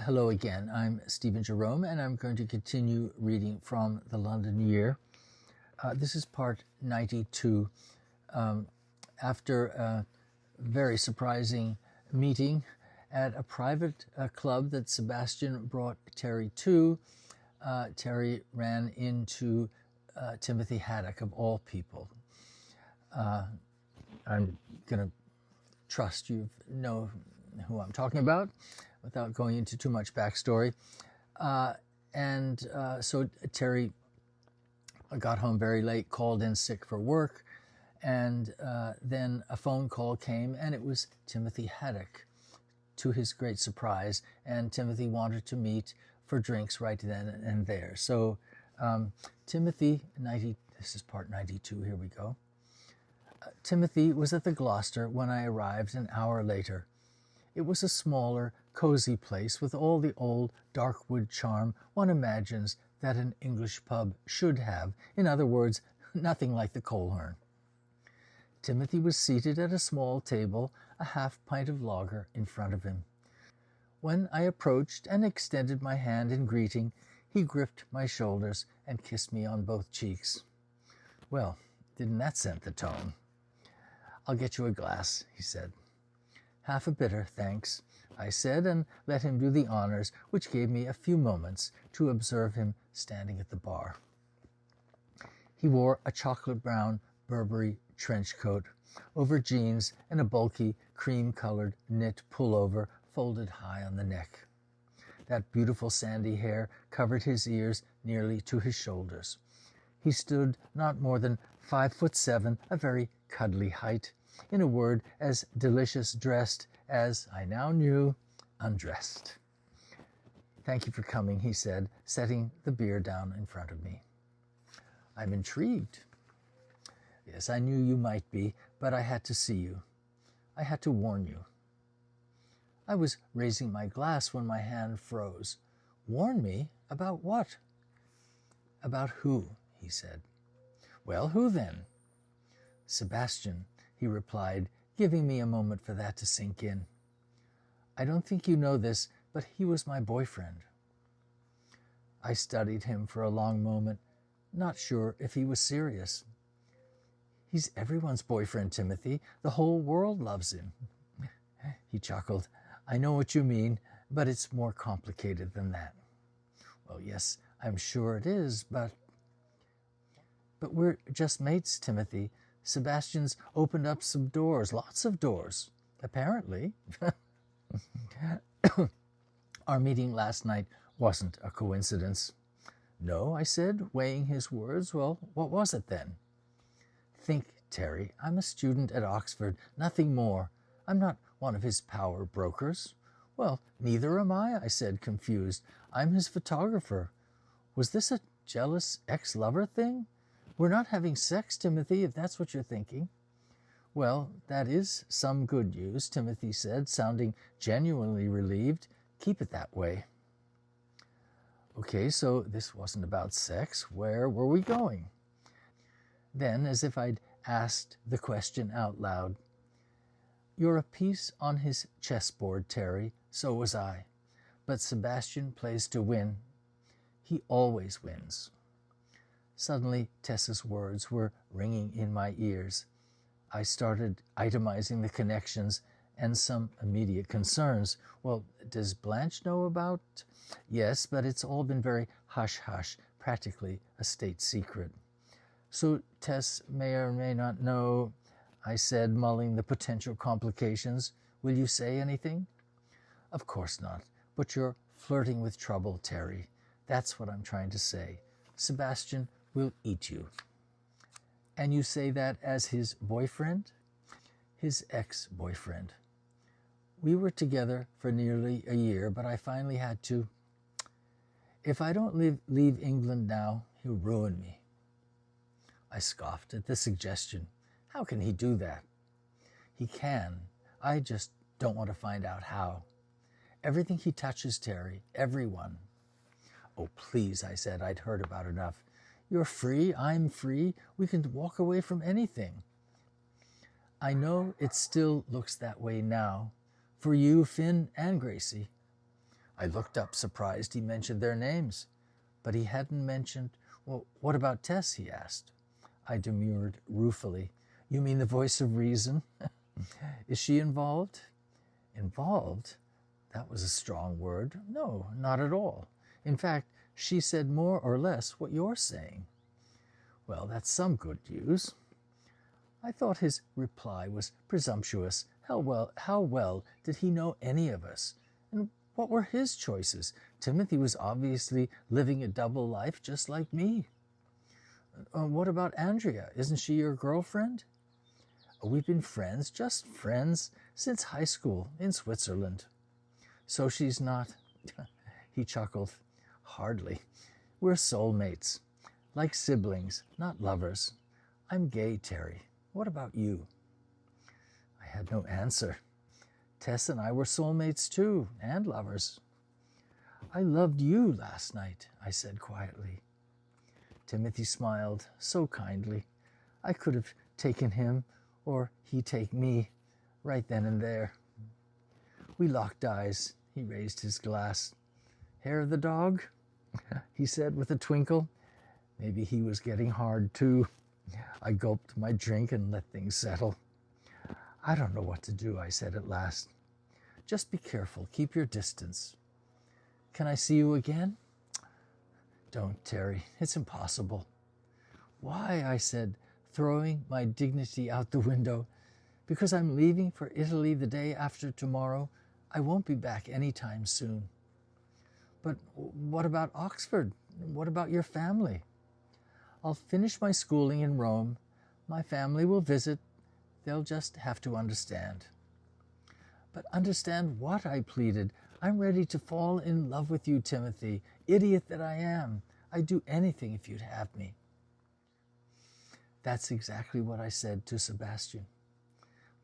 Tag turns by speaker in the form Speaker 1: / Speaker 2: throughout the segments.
Speaker 1: Hello again. I'm Stephen Jerome, and I'm going to continue reading from the London Year. This is part 92. After a very surprising meeting at a private club that Sebastian brought Terry to, Terry ran into Timothy Haddock, of all people. I'm going to trust you know who I'm talking about without going into too much backstory. So Terry got home very late, called in sick for work, and then a phone call came, and it was Timothy Haddock, to his great surprise, and Timothy wanted to meet for drinks right then and there. So Timothy, this is part 92, here we go. Timothy was at the Gloucester when I arrived an hour later. It was a smaller, cozy place with all the old dark wood charm one imagines that an English pub should have. In other words, nothing like the Coleherne. Timothy was seated at a small table, a half pint of lager in front of him. When I approached and extended my hand in greeting, he gripped my shoulders and kissed me on both cheeks. Well, didn't that set the tone? "I'll get you a glass," he said. "Half a bitter, thanks," I said, and let him do the honors, which gave me a few moments to observe him standing at the bar. He wore a chocolate-brown Burberry trench coat over jeans and a bulky, cream-colored knit pullover folded high on the neck. That beautiful sandy hair covered his ears nearly to his shoulders. He stood not more than 5'7", a very cuddly height. In a word, as delicious dressed as, I now knew, undressed. "Thank you for coming," he said, setting the beer down in front of me. "I'm intrigued." "Yes, I knew you might be, but I had to see you. I had to warn you." I was raising my glass when my hand froze. "Warn me? About what?" "About who?" he said. "Well, who then?" "Sebastian," he replied, giving me a moment for that to sink in. "I don't think you know this, but he was my boyfriend." I studied him for a long moment, not sure if he was serious. "He's everyone's boyfriend, Timothy. The whole world loves him." He chuckled. "I know what you mean, but it's more complicated than that." "Well, yes, I'm sure it is, but we're just mates, Timothy. Sebastian's opened up some doors, lots of doors, apparently." "Our meeting last night wasn't a coincidence." "No," I said, weighing his words. "Well, what was it then?" "Think, Terry, I'm a student at Oxford, nothing more. I'm not one of his power brokers." "Well, neither am I said, confused. "I'm his photographer. Was this a jealous ex-lover thing? We're not having sex, Timothy, if that's what you're thinking." "Well, that is some good news," Timothy said, sounding genuinely relieved. "Keep it that way." Okay, so this wasn't about sex. Where were we going? Then, as if I'd asked the question out loud, "You're a piece on his chessboard, Terry. So was I. But Sebastian plays to win. He always wins." Suddenly, Tessa's words were ringing in my ears. I started itemizing the connections and some immediate concerns. "Well, does Blanche know about—" "Yes, but it's all been very hush-hush, practically a state secret." "So Tess may or may not know," I said, mulling the potential complications. "Will you say anything?" "Of course not, but you're flirting with trouble, Terry. That's what I'm trying to say. Sebastian will eat you." "And you say that as his boyfriend?" "His ex-boyfriend. We were together for nearly a year, but I finally had to. If I don't leave England now, he'll ruin me." I scoffed at the suggestion. "How can he do that?" "He can. I just don't want to find out how. Everything he touches, Terry, everyone." "Oh, please," I said. I'd heard about enough. "You're free, I'm free. We can walk away from anything." "I know it still looks that way now. For you, Finn, and Gracie." I looked up, surprised he mentioned their names. But he hadn't mentioned, well, what about Tess, he asked. I demurred ruefully. You mean the voice of reason? Is she involved? Involved? That was a strong word. No, not at all. In fact, she said more or less what you're saying. Well, that's some good news. I thought his reply was presumptuous. How well did he know any of us? And what were his choices? Timothy was obviously living a double life just like me. What about Andrea? Isn't she your girlfriend? We've been friends, just friends, since high school in Switzerland. So she's not... He chuckled. Hardly. We're soulmates, like siblings, not lovers. I'm gay, Terry. What about you? I had no answer. Tess and I were soulmates too, and lovers. I loved you last night, I said quietly. Timothy smiled so kindly. I could have taken him, or he take me, right then and there. We locked eyes. He raised his glass. Hair of the dog? He said with a twinkle. Maybe he was getting hard too. I gulped my drink and let things settle. I don't know what to do, I said at last. Just be careful. Keep your distance. Can I see you again? Don't, Terry. It's impossible. Why? I said, throwing my dignity out the window. Because I'm leaving for Italy the day after tomorrow. I won't be back anytime soon. But what about Oxford? What about your family? I'll finish my schooling in Rome. My family will visit. They'll just have to understand. But understand what? I pleaded. I'm ready to fall in love with you, Timothy. Idiot that I am. I'd do anything if you'd have me. That's exactly what I said to Sebastian.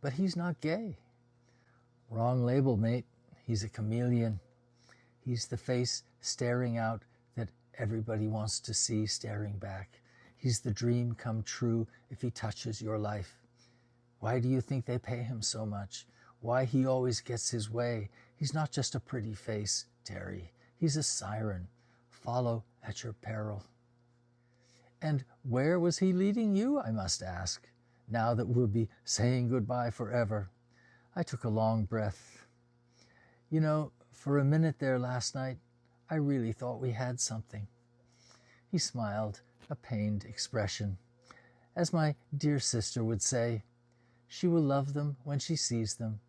Speaker 1: But he's not gay. Wrong label, mate. He's a chameleon. He's the face staring out that everybody wants to see staring back. He's the dream come true if he touches your life. Why do you think they pay him so much? Why he always gets his way? He's not just a pretty face, Terry. He's a siren. Follow at your peril. And where was he leading you, I must ask, now that we'll be saying goodbye forever? I took a long breath. You know, for a minute there last night, I really thought we had something. He smiled, a pained expression. As my dear sister would say, she will love them when she sees them.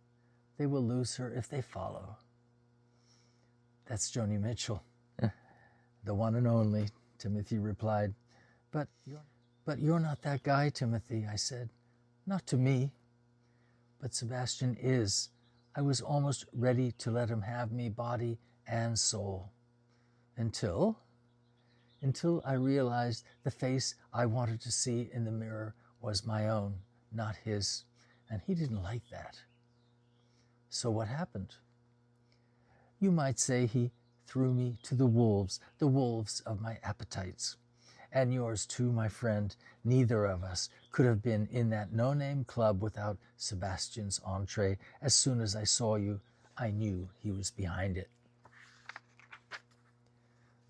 Speaker 1: They will lose her if they follow. That's Joni Mitchell. The one and only, Timothy replied. But you're not that guy, Timothy, I said. Not to me. But Sebastian is. I was almost ready to let him have me body and soul. Until I realized the face I wanted to see in the mirror was my own, not his. And he didn't like that. So what happened? You might say he threw me to the wolves of my appetites. And yours too, my friend. Neither of us could have been in that no-name club without Sebastian's entree. As soon as I saw you, I knew he was behind it.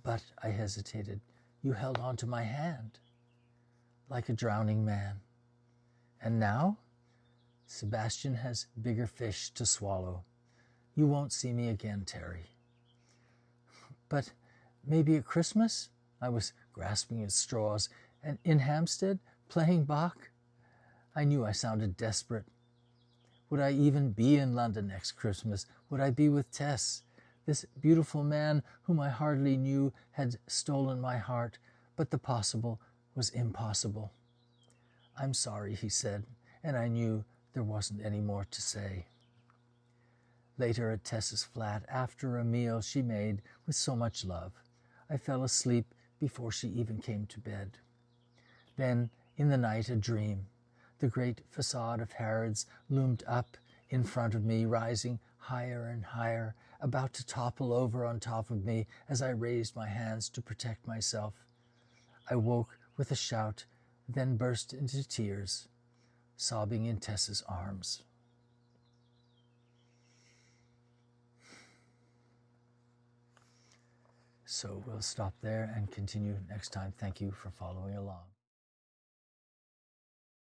Speaker 1: But, I hesitated, you held on to my hand, like a drowning man. And now? Sebastian has bigger fish to swallow. You won't see me again, Terry. But maybe at Christmas? I was grasping at straws. And in Hampstead, playing Bach? I knew I sounded desperate. Would I even be in London next Christmas? Would I be with Tess? This beautiful man whom I hardly knew had stolen my heart, but the possible was impossible. I'm sorry, he said, and I knew there wasn't any more to say. Later at Tess's flat, after a meal she made with so much love, I fell asleep before she even came to bed. Then, in the night, a dream. The great facade of Harrods loomed up in front of me, rising higher and higher, about to topple over on top of me as I raised my hands to protect myself. I woke with a shout, then burst into tears, sobbing in Tess's arms. 」 . So we'll stop there and continue next time. Thank you for following along.